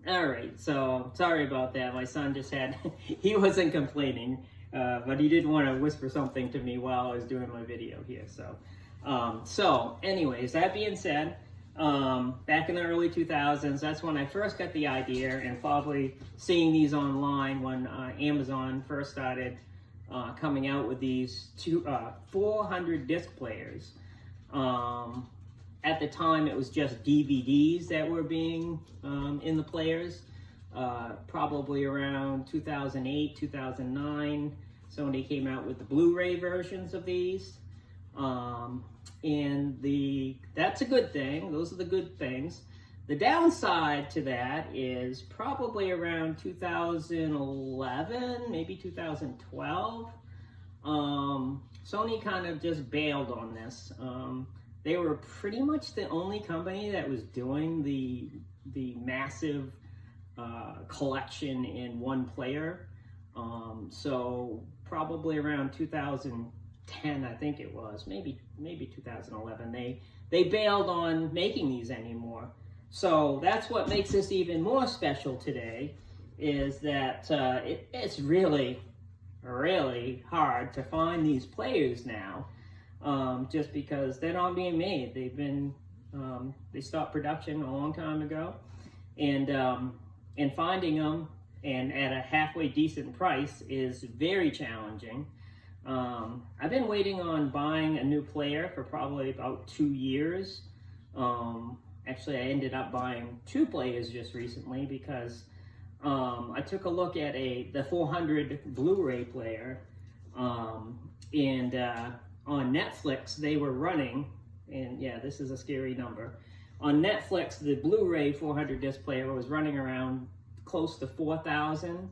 All right, so sorry about that. My son just had, he wasn't complaining, but he did want to whisper something to me while I was doing my video here. So anyways, that being said, back in the early 2000s, that's when I first got the idea, and probably seeing these online when Amazon first started coming out with these 400 disc players. At the time, it was just DVDs that were being in the players. Probably around 2008, 2009, Sony came out with the Blu-ray versions of these. That's a good thing. Those are the good things. The downside to that is probably around 2011, maybe 2012. Sony kind of just bailed on this. They were pretty much the only company that was doing the massive collection in one player. So probably around 2010, I think it was, maybe 2011, they bailed on making these anymore. So that's what makes this even more special today, is that it's really, really hard to find these players now. Just because they're not being made. They stopped production a long time ago, and finding them and at a halfway decent price is very challenging. I've been waiting on buying a new player for probably about 2 years. Actually, I ended up buying 2 players just recently because I took a look at the 400 Blu-ray player, and on Netflix, they were running, and yeah, this is a scary number. On Netflix, the Blu-ray 400 disc player was running around close to $4,000.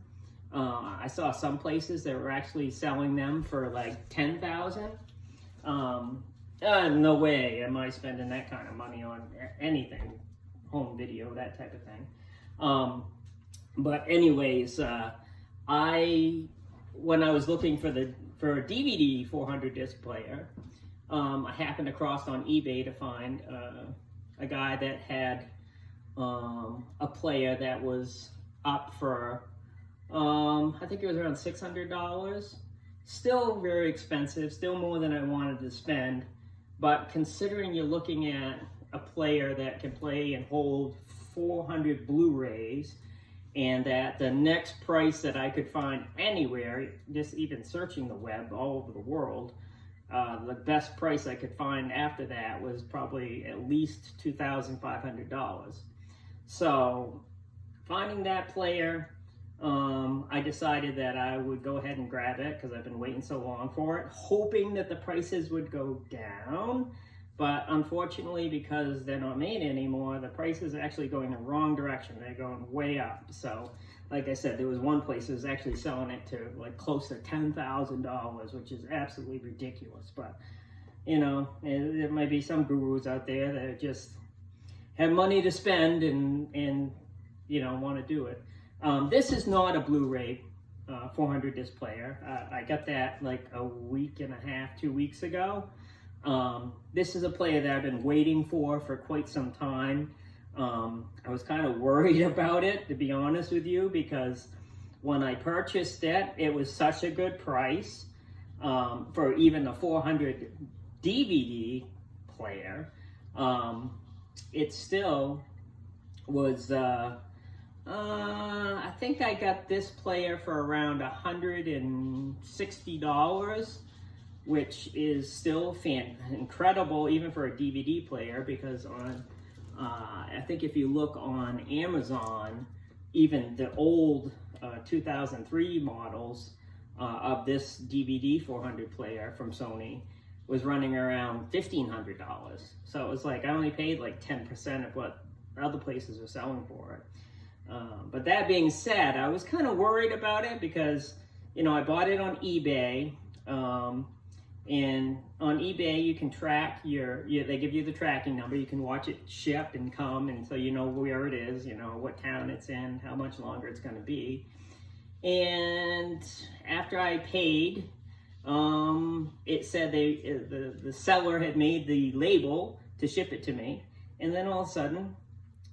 I saw some places that were actually selling them for like $10,000. No way am I spending that kind of money on anything, home video, that type of thing. But anyways, when I was looking for a DVD 400 disc player, I happened across on eBay to find a guy that had a player that was up for, I think it was around $600. Still very expensive, still more than I wanted to spend. But considering you're looking at a player that can play and hold 400 Blu-rays, and that the next price that I could find anywhere, just even searching the web all over the world, the best price I could find after that was probably at least $2,500. So finding that player, I decided that I would go ahead and grab it because I've been waiting so long for it, hoping that the prices would go down. But unfortunately, because they're not made anymore, the prices are actually going the wrong direction. They're going way up. So, like I said, there was one place that was actually selling it to like close to $10,000, which is absolutely ridiculous. But, you know, there might be some gurus out there that just have money to spend and you know, want to do it. This is not a Blu-ray 400 disc player. I got that like a week and a half, 2 weeks ago. This is a player that I've been waiting for quite some time. I was kind of worried about it, to be honest with you, because when I purchased it, it was such a good price for even a 400 DVD player. It still was, I think I got this player for around $160, which is still incredible even for a DVD player, because I think if you look on Amazon, even the old 2003 models of this DVD 400 player from Sony was running around $1,500. So it was like I only paid like 10% of what other places are selling for it. But that being said, I was kind of worried about it because, you know, I bought it on eBay. And on eBay, you can track they give you the tracking number. You can watch it ship and come, and so you know where it is, you know, what town it's in, how much longer it's going to be. And after I paid, it said the seller had made the label to ship it to me. And then all of a sudden,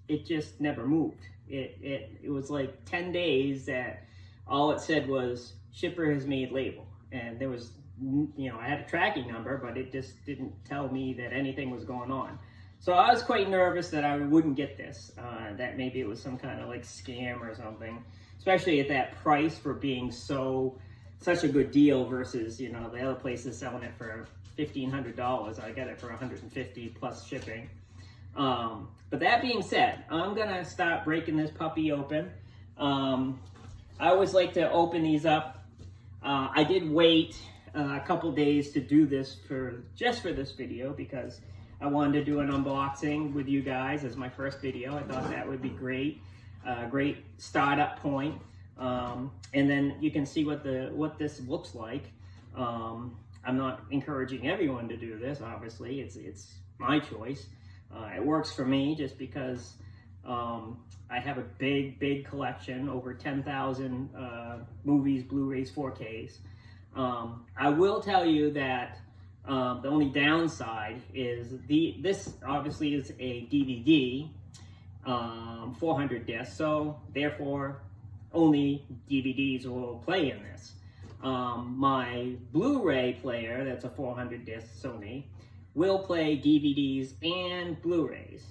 it just never moved. It was like 10 days that all it said was shipper has made label, and there was, I had a tracking number, but it just didn't tell me that anything was going on. So I was quite nervous that I wouldn't get this, that maybe it was some kind of like scam or something, especially at that price for being such a good deal versus, the other places selling it for $1,500. I got it for $150 plus shipping. But that being said, I'm gonna start breaking this puppy open. I always like to open these up. I did wait a couple days to do this just for this video because I wanted to do an unboxing with you guys as my first video. I thought that would be great, great startup point. And then you can see what this looks like. I'm not encouraging everyone to do this. Obviously, it's my choice. It works for me just because I have a big collection, over 10,000 movies, Blu-rays, 4Ks. I will tell you that the only downside is this obviously is a DVD, 400 discs, so therefore only DVDs will play in this. My Blu-ray player, that's a 400 disc Sony, will play DVDs and Blu-rays.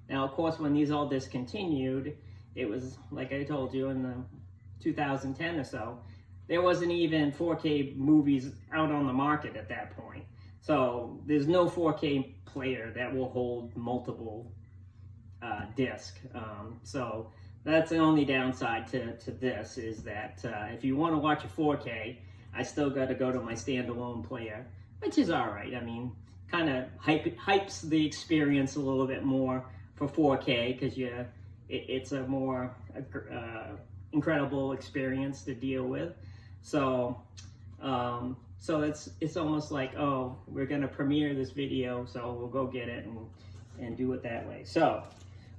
Now, of course, when these all discontinued, it was, like I told you, in the 2010 or so, there wasn't even 4K movies out on the market at that point. So there's no 4K player that will hold multiple discs. So that's the only downside to this, is that if you want to watch a 4K, I still got to go to my standalone player, which is all right. I mean, kind of hypes the experience a little bit more for 4K because it's a more incredible experience to deal with. So it's almost like, oh, we're gonna premiere this video, so we'll go get it and do it that way. So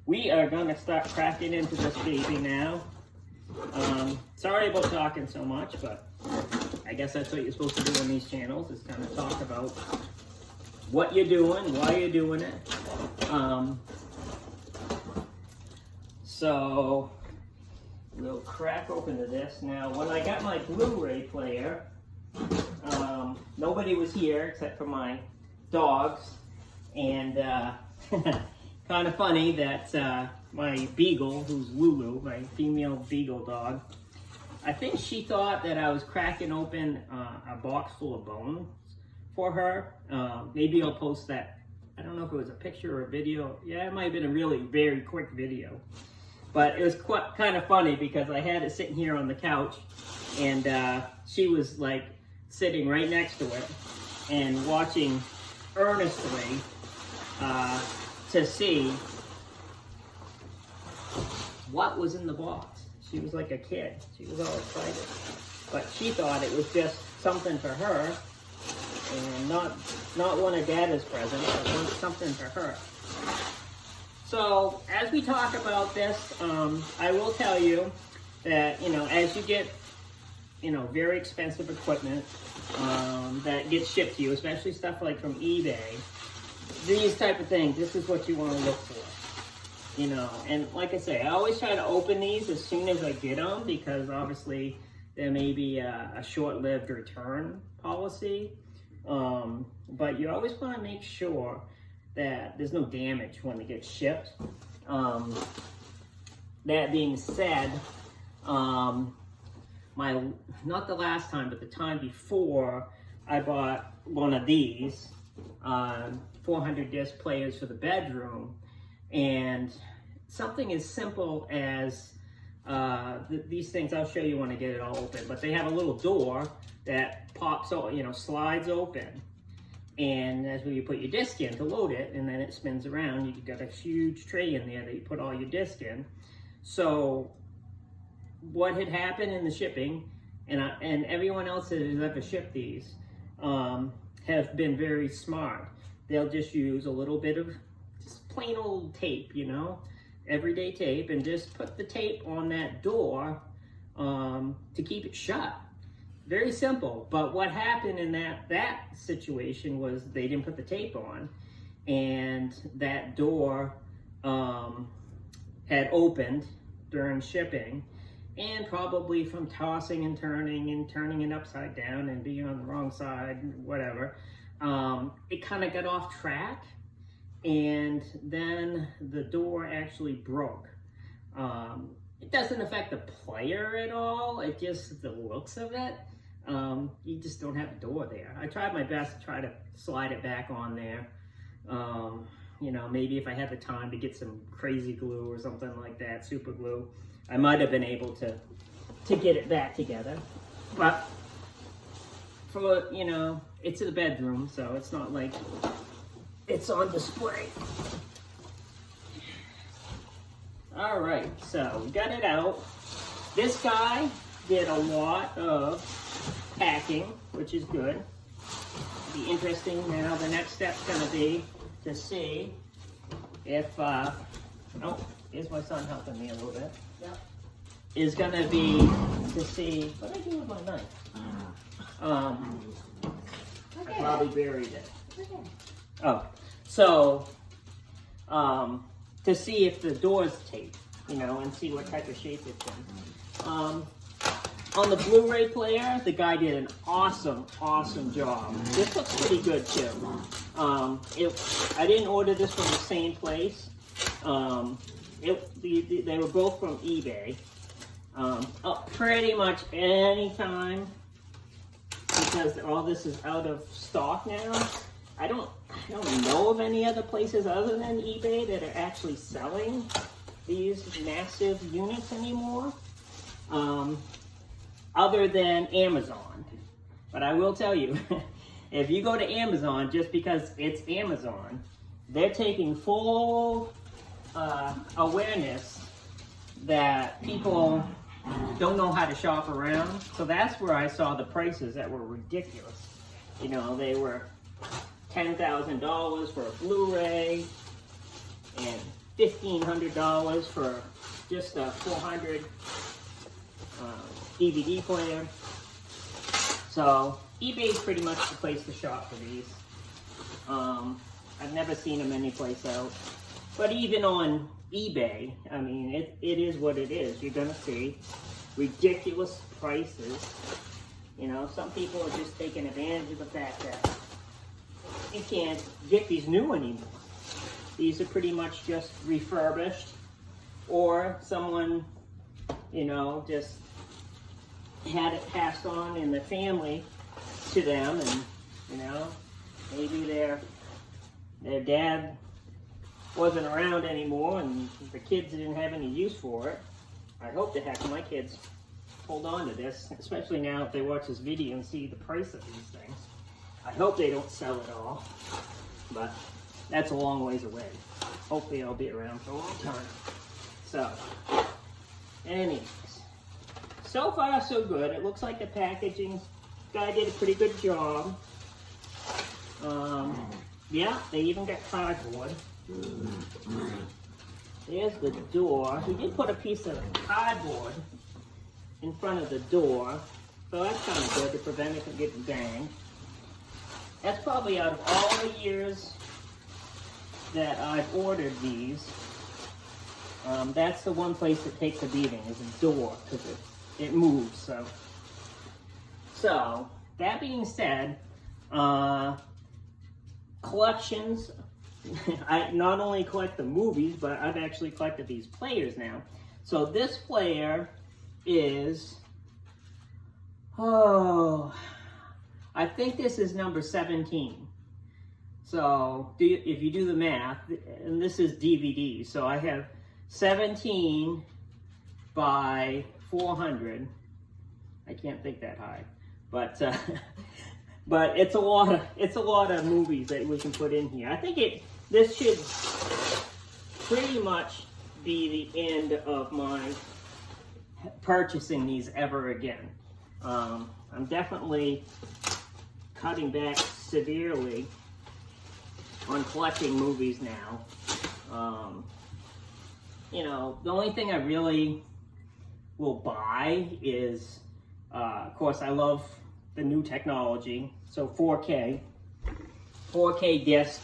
we are gonna start cracking into this baby now. Sorry about talking so much, but I guess that's what you're supposed to do on these channels, is kind of talk about what you're doing, why you're doing it. So we'll crack open to this. Now, when I got my Blu-ray player, nobody was here except for my dogs, and kind of funny that my beagle, who's Lulu, my female beagle dog, I think she thought that I was cracking open a box full of bones for her. Maybe I'll post that. I don't know if it was a picture or a video. Yeah, it might have been a really very quick video. But it was kind of funny because I had it sitting here on the couch, and she was like sitting right next to it and watching earnestly to see what was in the box. She was like a kid. She was all excited. But she thought it was just something for her, and not one of Dada's presents, but something for her. So as we talk about this, I will tell you that, as you get, very expensive equipment that gets shipped to you, especially stuff like from eBay, these type of things, this is what you want to look for, And like I say, I always try to open these as soon as I get them, because obviously there may be a short-lived return policy, but you always want to make sure that there's no damage when it gets shipped. That being said, not the last time, but the time before, I bought one of these 400 disc players for the bedroom, and something as simple as these things, I'll show you when I get it all open, but they have a little door that pops, slides open. And that's where you put your disc in to load it, and then it spins around. You've got a huge tray in there that you put all your disc in. So what had happened in the shipping, and everyone else that has ever shipped these have been very smart. They'll just use a little bit of just plain old tape, everyday tape, and just put the tape on that door to keep it shut. Very simple, but what happened in that situation was they didn't put the tape on, and that door had opened during shipping, and probably from tossing and turning it upside down and being on the wrong side, whatever, it kind of got off track, and then the door actually broke. It doesn't affect the player at all, it just the looks of it. You just don't have a door there. I tried my best to try to slide it back on there. You know, maybe if I had the time to get some crazy glue or something like that, super glue, I might have been able to get it back together. But for, you know, it's in the bedroom, so it's not like it's on display. All right, so we got it out. This guy did a lot of packing, which is good. It'll be interesting now. The next step's gonna be to see if, oh, here's my son helping me a little bit. Yep. Is gonna be to see, what did I do with my knife? I probably buried it. Oh, so, to see if the door's taped, you know, and see what type of shape it's in. On the Blu-ray player, the guy did an awesome job. This looks pretty good too. I didn't order this from the same place. They were both from eBay. Pretty much any time, because all this is out of stock now. I don't know of any other places other than eBay that are actually selling these massive units anymore. Other than Amazon. But I will tell you, if you go to Amazon, just because it's Amazon, they're taking full awareness that people don't know how to shop around. So that's where I saw the prices that were ridiculous. You know, they were $10,000 for a Blu-ray and $1,500 for just a 400 DVD player. So eBay is pretty much the place to shop for these. I've never seen them anyplace else. But even on eBay, I mean, it is what it is. You're gonna see ridiculous prices. You know, some people are just taking advantage of the fact that you can't get these new anymore. These are pretty much just refurbished, or someone, you know, just had it passed on in the family to them, and you know, maybe their dad wasn't around anymore and the kids didn't have any use for it. I hope the heck my kids hold on to this, especially now if they watch this video and see the price of these things. I hope they don't sell it all, but that's a long ways away. Hopefully I'll be around for a long time. So, anyways, so far so good. It looks like the packaging guy did a pretty good job. Yeah, they even got cardboard. There's the door. He did put a piece of cardboard in front of the door, so that's kind of good to prevent it from getting banged. That's probably out of all the years that I've ordered these, that's the one place that takes a beating, is the door, because it moves. So that being said, collections. I not only collect the movies, but I've actually collected these players now. So this player is, I think this is number 17. So if you do the math, and this is DVD, so I have 17 by 400. I can't think that high, but but it's a lot of movies that we can put in here. I think this should pretty much be the end of my purchasing these ever again. I'm definitely cutting back severely on collecting movies now. You know, the only thing I really will buy is, of course, I love the new technology. So 4K disc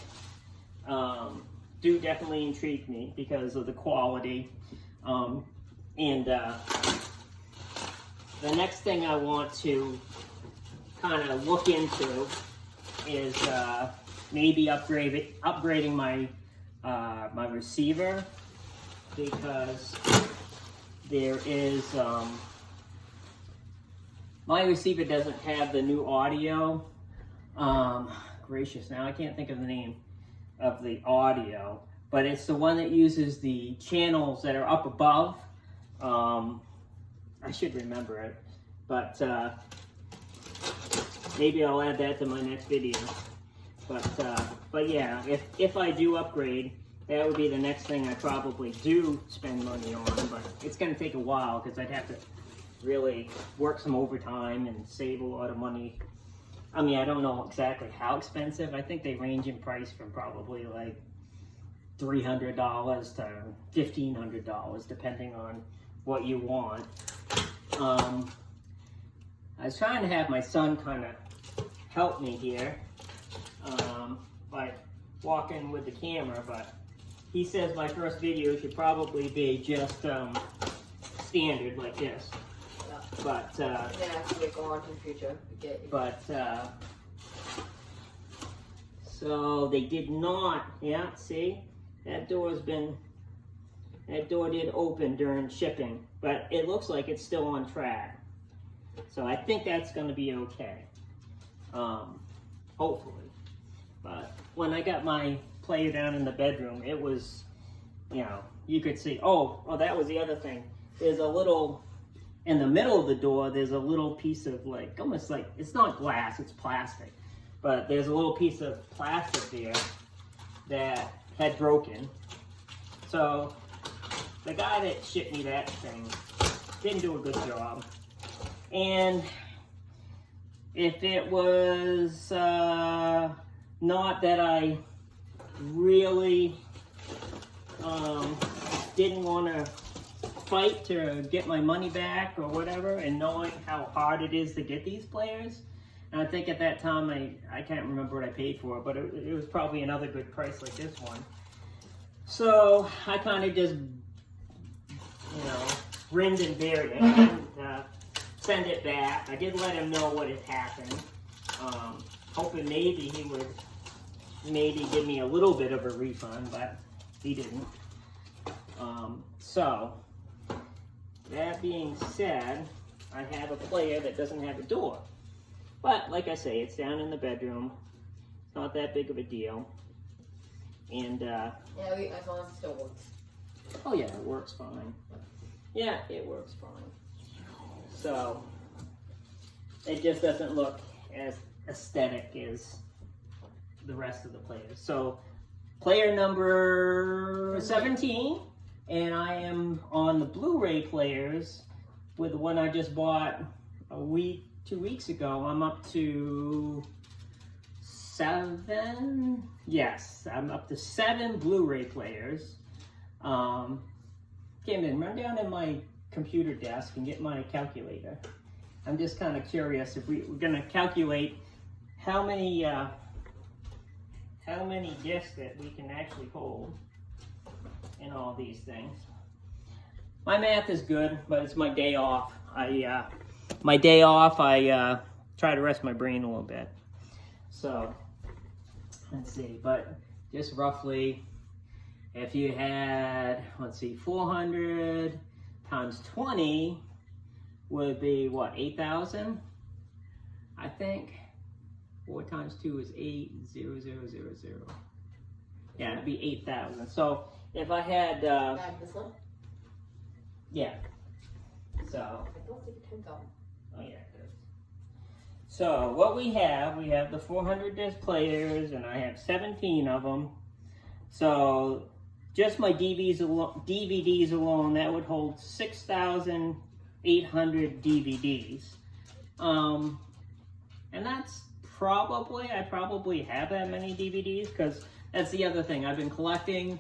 do definitely intrigue me because of the quality. The next thing I want to kind of look into is maybe upgrading my my receiver, because there is my receiver doesn't have the new audio. Gracious, now I can't think of the name of the audio, but it's the one that uses the channels that are up above. I should remember it, but maybe I'll add that to my next video. But yeah, if I do upgrade, that would be the next thing I probably do spend money on. But it's going to take a while, because I'd have to really work some overtime and save a lot of money. I mean, I don't know exactly how expensive. I think they range in price from probably like $300 to $1,500, depending on what you want. I was trying to have my son kind of help me here by walking with the camera, but he says my first video should probably be just standard like this. Yeah. But then actually go on to the future. So they did not. Yeah, see, that door did open during shipping, but it looks like it's still on track. So I think that's going to be okay, hopefully. But when I got my player down in the bedroom, it was, you know, you could see, oh, that was the other thing. There's a little, in the middle of the door, there's a little piece of like, almost like, it's not glass, it's plastic. But there's a little piece of plastic there that had broken. So the guy that shipped me that thing didn't do a good job. And if it was not that I really didn't want to fight to get my money back or whatever, and knowing how hard it is to get these players, and I think at that time, I can't remember what I paid for it, but it was probably another good price like this one. So I kind of just, you know, grinned and bared it and send it back. I did let him know what had happened, hoping maybe he would give me a little bit of a refund, but he didn't. So that being said, I have a player that doesn't have a door. But like I say, it's down in the bedroom. It's not that big of a deal. And yeah, as long as it still works. Oh yeah, it works fine. Yeah, it works fine. So it just doesn't look as aesthetic as the rest of the players. So player number 17, and I am on the Blu-ray players with the one I just bought 2 weeks ago. I'm up to 7. Yes, I'm up to 7 Blu-ray players. Camden, run down in my computer desk and get my calculator. I'm just kind of curious if we're going to calculate how many discs that we can actually hold in all these things. My math is good, but it's my day off. I try to rest my brain a little bit. So let's see, but just roughly, if you had, let's see, 400 times 20 would be what, 8,000? I think. 4 times 2 is 8, 0, 0, 0, 0. Yeah, it'd be 8,000. So if I had, this one? yeah. So. I don't think it turns on. Oh yeah, it does. So what we have the 400 disc players, and I have 17 of them. So just my DVDs alone, that would hold 6,800 DVDs. And that's I probably have that many DVDs, because that's the other thing. I've been collecting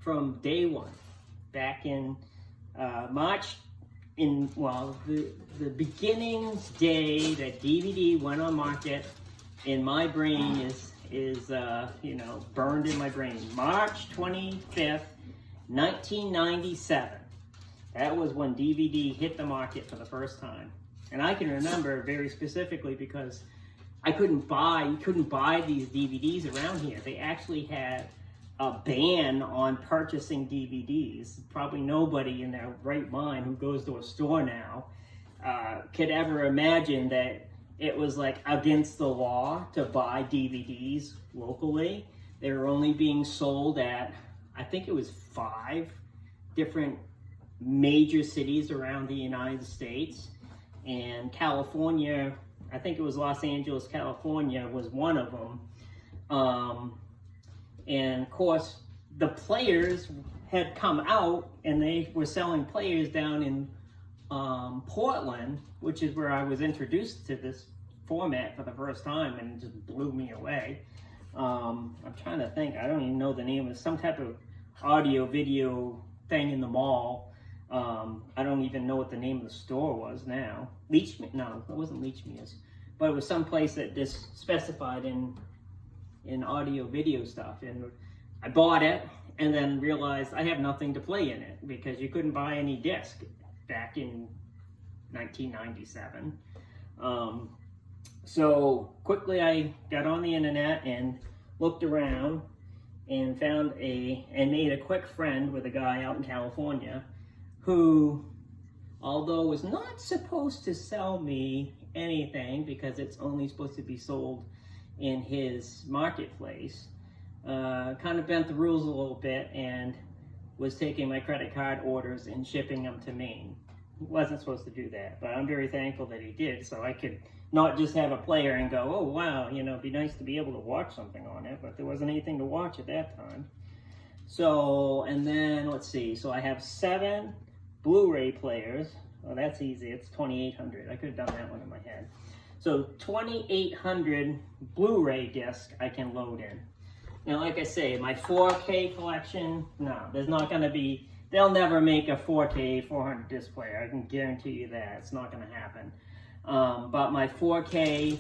from day one, back in March. The beginning day that DVD went on market, in my brain is you know, burned in my brain. March 25th, 1997. That was when DVD hit the market for the first time. And I can remember very specifically because you couldn't buy these DVDs around here. They actually had a ban on purchasing DVDs. Probably nobody in their right mind who goes to a store now could ever imagine that it was like against the law to buy DVDs locally. They were only being sold at, I think it was 5 different major cities around the United States. And California, I think it was Los Angeles, California was one of them. And of course, the players had come out and they were selling players down in Portland, which is where I was introduced to this format for the first time, and it just blew me away. I'm trying to think, I don't even know the name of some type of audio video thing in the mall. I don't even know what the name of the store was now. No, it wasn't Leachmears, but it was some place that just specified in audio video stuff. And I bought it and then realized I have nothing to play in it because you couldn't buy any disc back in 1997. So quickly I got on the internet and looked around and made a quick friend with a guy out in California who, although was not supposed to sell me anything because it's only supposed to be sold in his marketplace, kind of bent the rules a little bit and was taking my credit card orders and shipping them to Maine. He wasn't supposed to do that, but I'm very thankful that he did, so I could not just have a player and go, oh wow, it'd be nice to be able to watch something on it, but there wasn't anything to watch at that time. So, and then let's see, so I have 7 Blu-ray players. Oh, that's easy, it's 2,800. I could have done that one in my head. So 2,800 Blu-ray discs I can load in. Now, like I say, my 4K collection, no, there's not gonna be, they'll never make a 4K 400 disc player. I can guarantee you that, it's not gonna happen. But my 4K,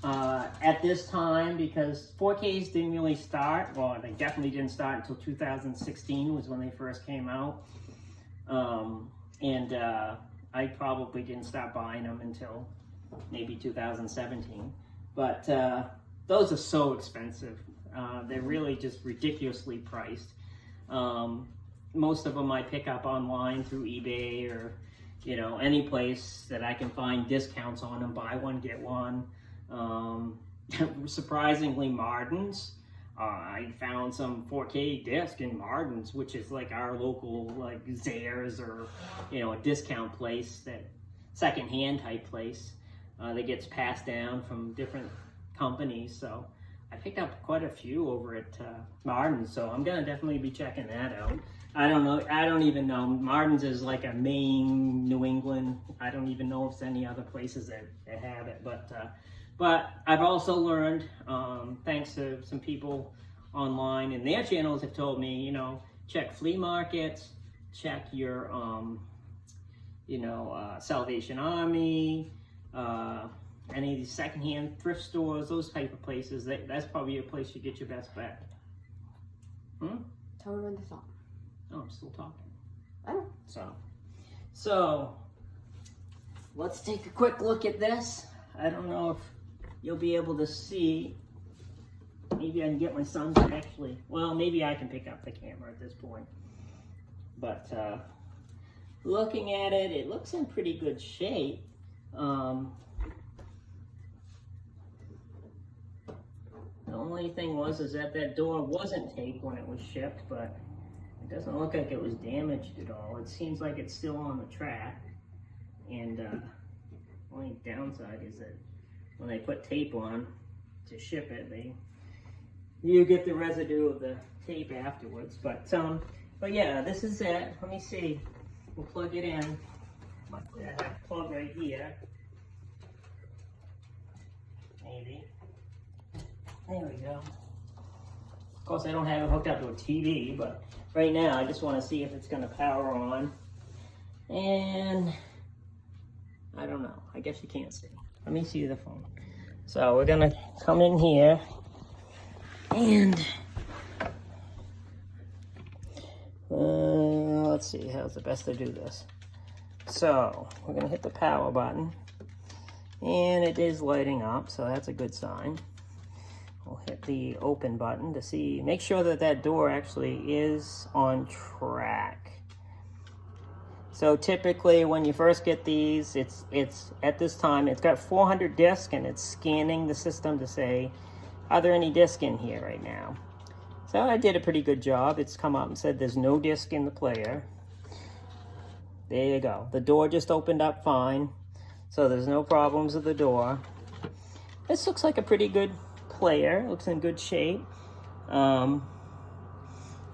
at this time, because 4Ks didn't really start, well, they definitely didn't start until 2016 was when they first came out. I probably didn't start buying them until maybe 2017. But those are so expensive. They're really just ridiculously priced. Most of them I pick up online through eBay or any place that I can find discounts on them. Buy one, get one. Surprisingly, Martin's. I found some 4K disc in Martin's, which is like our local like Zayres or a discount place, that secondhand type place that gets passed down from different companies. So I picked up quite a few over at Martin's, so I'm gonna definitely be checking that out. I don't even know. Martin's is like a Maine, New England. I don't even know if there's any other places that have it, but I've also learned, thanks to some people online and their channels have told me, check flea markets, check your, Salvation Army, any of these secondhand thrift stores, those type of places. That's probably a place you get your best bet. Tell me when to stop. Oh, I'm still talking. I know. So let's take a quick look at this. I don't know if you'll be able to see. Maybe I can get my son to actually, well, maybe I can pick up the camera at this point. But looking at it, it looks in pretty good shape. The only thing is that door wasn't taped when it was shipped, but it doesn't look like it was damaged at all. It seems like it's still on the track. And the only downside is that when they put tape on to ship it, you get the residue of the tape afterwards. But yeah, this is it. Let me see. We'll plug it in. I have a plug right here. Maybe. There we go. Of course, I don't have it hooked up to a TV, but right now I just want to see if it's going to power on. And I don't know. I guess you can't see. Let me see the phone. So we're going to come in here and let's let's see how's the best to do this. So we're gonna hit the power button, and it is lighting up, so that's a good sign. We'll hit the open button to see, make sure that that door actually is on track. So typically when you first get these, it's at this time, it's got 400 discs and it's scanning the system to say, are there any discs in here right now? So I did a pretty good job. It's come up and said there's no disc in the player. There you go. The door just opened up fine. So there's no problems with the door. This looks like a pretty good player. Looks in good shape. It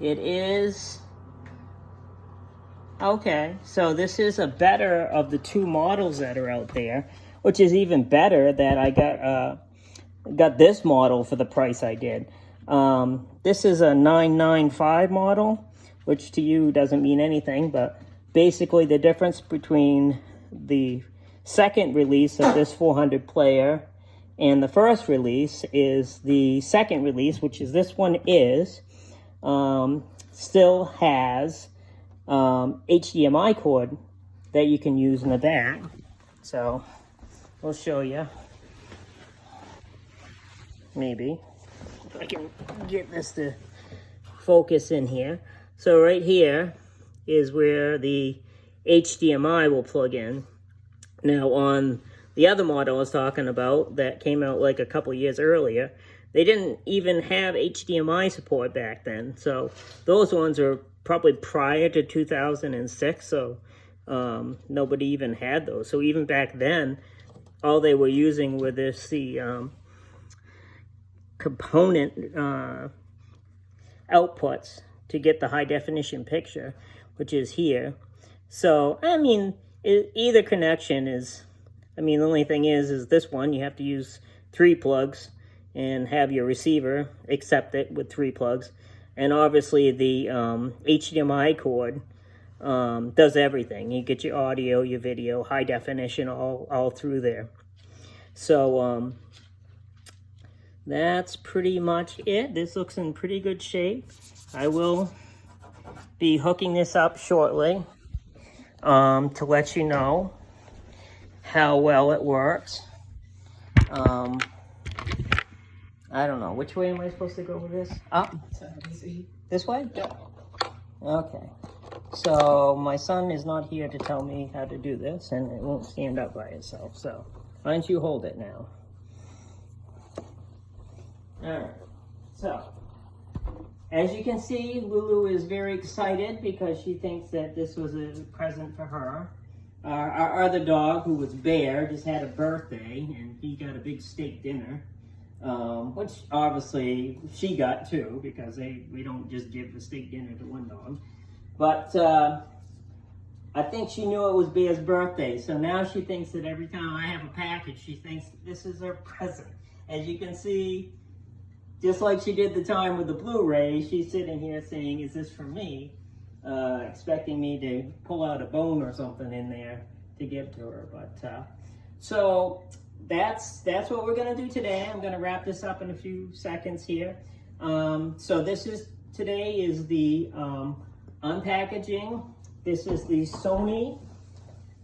is... Okay, so this is a better of the two models that are out there, which is even better that I got this model for the price I did. This is a 995 model, which to you doesn't mean anything, but basically the difference between the second release of this 400 player and the first release is the second release, which is this one is, still has HDMI cord that you can use in the back. So we'll show you. Maybe if I can get this to focus in here. So right here is where the HDMI will plug in. Now on the other model I was talking about that came out like a couple years earlier, they didn't even have HDMI support back then. So those ones are probably prior to 2006, so nobody even had those. So even back then, all they were using were the component outputs to get the high definition picture, which is here. So, I mean, either connection is, I mean, the only thing is this one, you have to use 3 plugs and have your receiver accept it with 3 plugs. And obviously the HDMI cord does everything. You get your audio, your video, high definition, all through there. So that's pretty much it. This looks in pretty good shape. I will be hooking this up shortly to let you know how well it works. I don't know. Which way am I supposed to go with this? Up? This way? Yeah. Okay. So my son is not here to tell me how to do this, and it won't stand up by itself. So why don't you hold it now? Alright. So, as you can see, Lulu is very excited because she thinks that this was a present for her. Our other dog, who was Bear, just had a birthday, and he got a big steak dinner. Which obviously she got too, because we don't just give the steak dinner to one dog. But I think she knew it was Bear's birthday, so now she thinks that every time I have a package, she thinks this is her present. As you can see, just like she did the time with the Blu-ray, she's sitting here saying, is this for me? Expecting me to pull out a bone or something in there to give to her. But so that's what we're gonna do today. I'm gonna wrap this up in a few seconds here. So today is the unpackaging. This is the Sony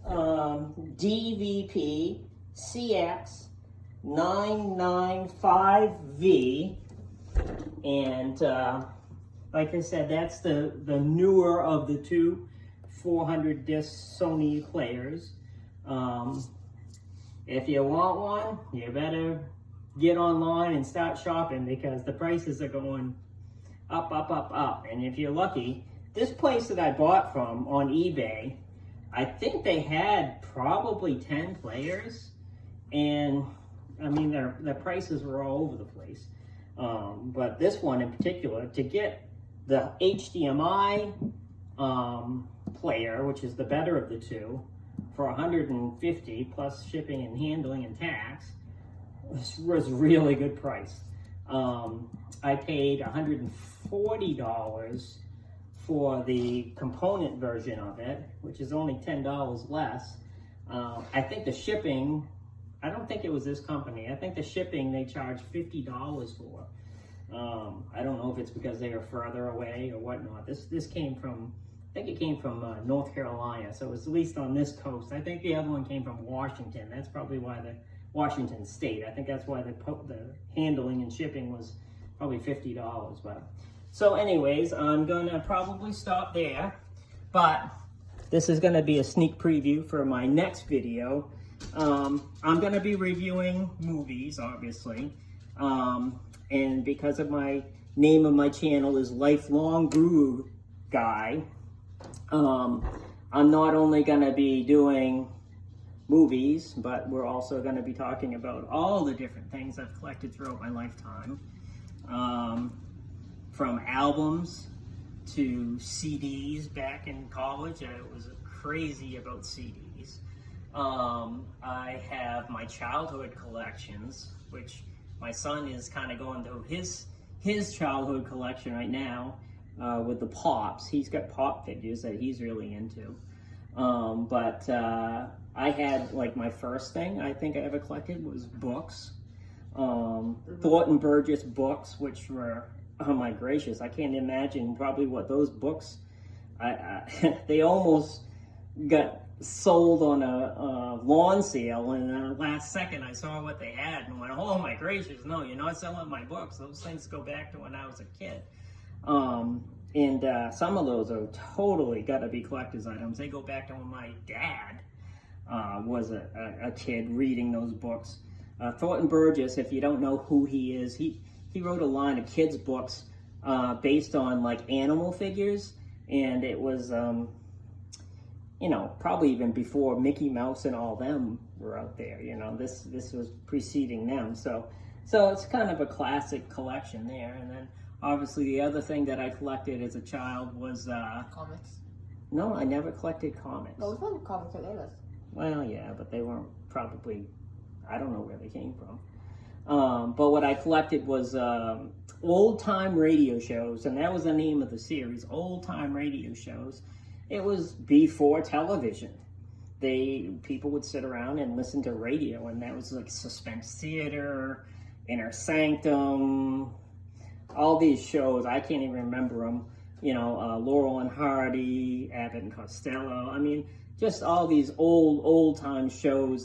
DVP CX 995V, and like I said, that's the newer of the two 400 disc Sony players. If you want one, you better get online and start shopping, because the prices are going up, up, up, up. And if you're lucky, this place that I bought from on eBay, I think they had probably 10 players, and I mean, their prices were all over the place. But this one in particular, to get the HDMI player, which is the better of the two, for $150 plus shipping and handling and tax, was really good price. I paid $140 for the component version of it, which is only $10 less. I think the shipping, I don't think it was this company. I think the shipping they charged $50 for. I don't know if it's because they are further away or whatnot. This came from think it came from North Carolina, so it was at least on this coast. I think the other one came from Washington. That's probably why the Washington State. I think that's why the handling and shipping was probably $50. But so, anyways, I'm gonna probably stop there. But this is gonna be a sneak preview for my next video. I'm gonna be reviewing movies, obviously, and because of my name of my channel is Lifelong Guru Guy. I'm not only going to be doing movies, but we're also going to be talking about all the different things I've collected throughout my lifetime. From albums to CDs back in college. I was crazy about CDs. I have my childhood collections, which my son is kind of going through his childhood collection right now. With the Pops. He's got Pop figures that he's really into. But I had, like, my first thing I think I ever collected was books. Thornton Burgess books, which were, oh my gracious, I can't imagine probably what those books, they almost got sold on a lawn sale, and then the last second I saw what they had and went, oh my gracious, no, you're not selling my books. Those things go back to when I was a kid. And some of those are totally gotta be collector's items. They go back to when my dad was a kid reading those books. Thornton Burgess, if you don't know who he is, he wrote a line of kids' books based on, like, animal figures, and it was, you know, probably even before Mickey Mouse and all them were out there. You know, this was preceding them. So it's kind of a classic collection there. And then obviously the other thing that I collected as a child was Comics. No, I never collected comics. Oh, we found comics at Ayla's. Well, yeah, but they weren't probably, I don't know where they came from. But what I collected was old-time radio shows, and that was the name of the series, old-time radio shows. It was before television. People would sit around and listen to radio, and that was like Suspense Theater, Inner Sanctum, all these shows. I can't even remember them. You know, Laurel and Hardy, Abbott and Costello. I mean, just all these old-time shows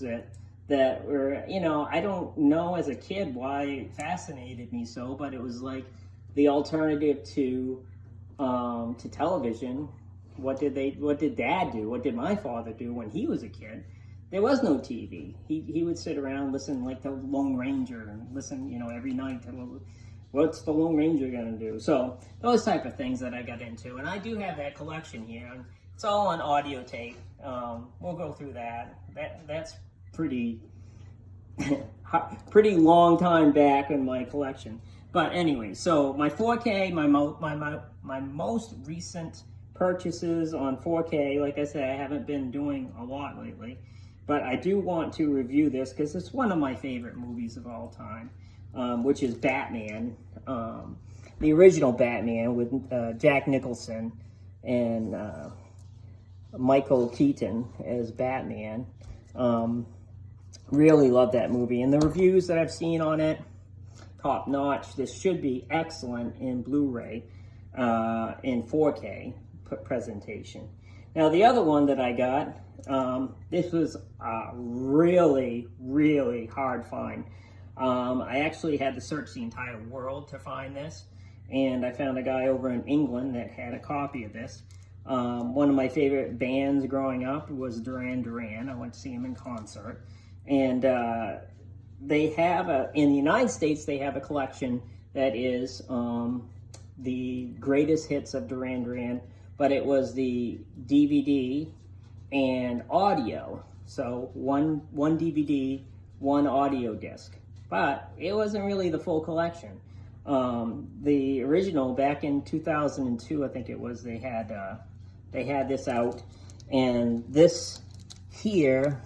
that were, you know, I don't know as a kid why it fascinated me so, but it was like the alternative to television. What did Dad do? What did my father do when he was a kid? There was no TV. He would sit around, listen like the Lone Ranger, and listen, you know, every night to what's the Lone Ranger gonna do? So those type of things that I got into, and I do have that collection here, and it's all on audio tape. We'll go through that. That's pretty pretty long time back in my collection. But anyway, so my 4K, my most recent purchases on 4K. Like I said, I haven't been doing a lot lately, but I do want to review this because it's one of my favorite movies of all time, which is Batman, the original Batman with Jack Nicholson and Michael Keaton as Batman. Really love that movie, and the reviews that I've seen on it, top notch. This should be excellent in Blu-ray, in 4K presentation. Now the other one that I got, this was a really, really hard find. I actually had to search the entire world to find this, and I found a guy over in England that had a copy of this. One of my favorite bands growing up was Duran Duran. I went to see him in concert, and they have in the United States, they have a collection that is the greatest hits of Duran Duran, but it was the DVD and audio. So one DVD, one audio disc, but it wasn't really the full collection. The original back in 2002, I think it was, they had this out, and this here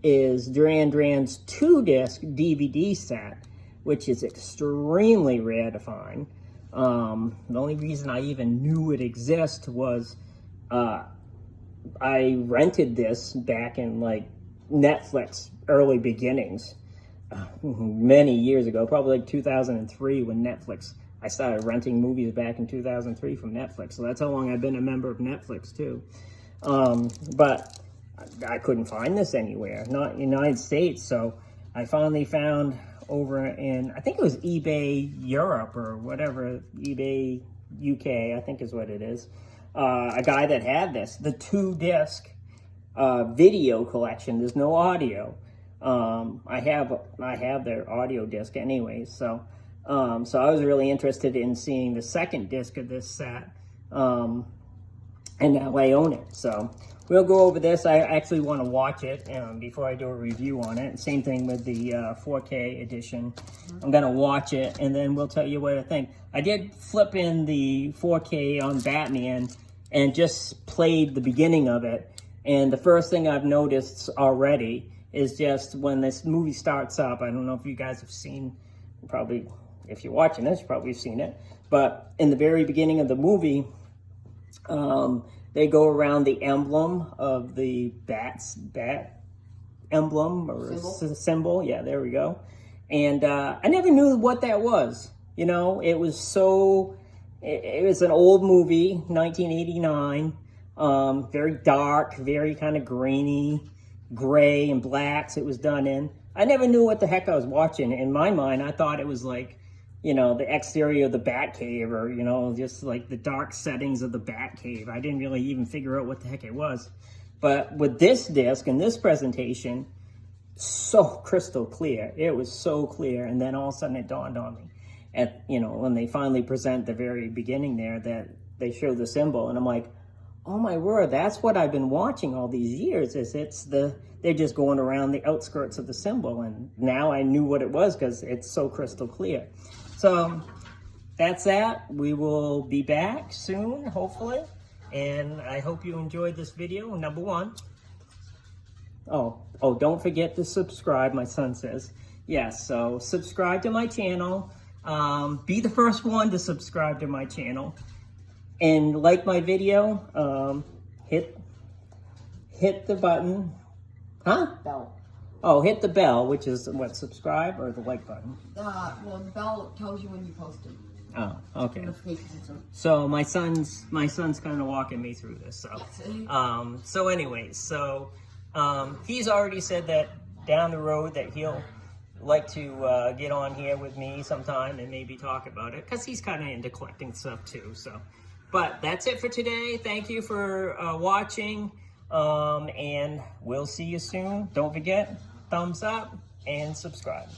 is Duran Duran's 2-disc DVD set, which is extremely rare to find. The only reason I even knew it exists was I rented this back in like Netflix early beginnings, many years ago, probably like 2003 when Netflix I started renting movies back in 2003 from Netflix. So that's how long I've been a member of Netflix too. But I couldn't find this anywhere, not in the United States. So I finally found over in, I think it was eBay Europe or whatever, eBay UK, I think is what it is. A guy that had this, the 2-disc video collection. There's no audio. I have their audio disc anyways. So I was really interested in seeing the 2nd disc of this set. And now I own it. So we'll go over this. I actually want to watch it before I do a review on it. Same thing with the 4K edition. I'm going to watch it, and then we'll tell you what I think. I did flip in the 4K on Batman and just played the beginning of it. And the first thing I've noticed already is just when this movie starts up, I don't know if you guys have seen, probably, if you're watching this, you've probably seen it. But in the very beginning of the movie, they go around the emblem of the bat emblem or symbol. Yeah, there we go. And I never knew what that was. You know, it was an old movie, 1989, very dark, very kind of grainy, gray and blacks it was done in. I never knew what the heck I was watching. In my mind, I thought it was like, you know, the exterior of the Batcave, or, you know, just like the dark settings of the Batcave. I didn't really even figure out what the heck it was. But with this disc and this presentation, so crystal clear. It was so clear. And then all of a sudden it dawned on me. At, you know, when they finally present the very beginning there, that they show the symbol. And I'm like, oh my word, that's what I've been watching all these years. They're just going around the outskirts of the symbol. And now I knew what it was because it's so crystal clear. So that's that. We will be back soon, hopefully. And I hope you enjoyed this video, number 1. Oh, don't forget to subscribe, my son says. Yes, so subscribe to my channel. Be the first one to subscribe to my channel. And like my video, hit the button. Huh? Bell. Oh, hit the bell, which is what, subscribe or the like button? Well, the bell tells you when you post it. Oh, okay. Notification system. So my son's kind of walking me through this. So, anyways, he's already said that down the road that he'll like to get on here with me sometime and maybe talk about it, because he's kind of into collecting stuff too. So, but that's it for today. Thank you for watching. And we'll see you soon. Don't forget, thumbs up and subscribe.